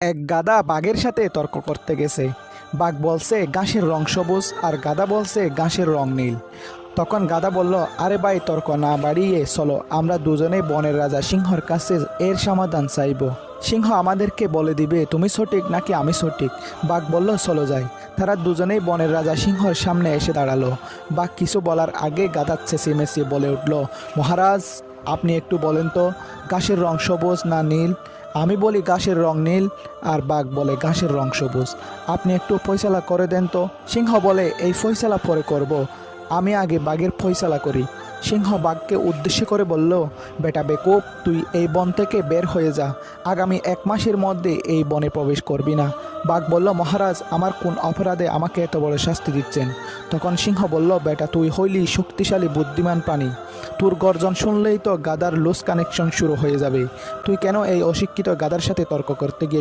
এক গাধা বাঘের সাথে তর্ক করতে গেছে। বাঘ বলছে ঘাসের রং সবুজ আর গাধা বলছে ঘাসের রং নীল। তখন গাধা বলল, আরে ভাই, তর্ক না বাড়িয়ে চলো আমরা দুজনেই বনের রাজা সিংহর কাছে এর সমাধান চাইব। সিংহ আমাদেরকে বলে দিবে তুমি সঠিক নাকি আমি সঠিক। বাঘ বলল, চলো যাই। তারা দুজনেই বনের রাজা সিংহর সামনে এসে দাঁড়ালো। বাঘ কিছু বলার আগে গাধা চেঁচিয়ে বলে উঠল, মহারাজ, আপনি একটু বলেন তো, ঘাসের রং সবুজ না নীল? আমি বলি ঘাসের রং নীল, আর বাঘ বলে ঘাসের রং সবুজ। আপনি একটু ফয়সালা করে দেন তো। সিংহ বলে, এই ফয়সালা পরে করব, আমি আগে বাঘের ফয়সালা করি। সিংহ বাঘকে উদ্দেশ্য করে বলল, বেটা বেকুব, তুই এই বন থেকে বের হয়ে যা। আগামী 1 মাসের মধ্যে এই বনে প্রবেশ করবি না। বাঘ বলল, মহারাজ, আমার কোন অপরাধে আমাকে এত বড় শাস্তি দিচ্ছেন? তখন সিংহ বলল, বেটা, তুই হইলি শক্তিশালী বুদ্ধিমান প্রাণী। তোর গর্জন শুনলেই তো গাদার লুজ কানেকশন শুরু হয়ে যাবে। তুই কেন এই অশিক্ষিত গাদার সাথে তর্ক করতে গিয়ে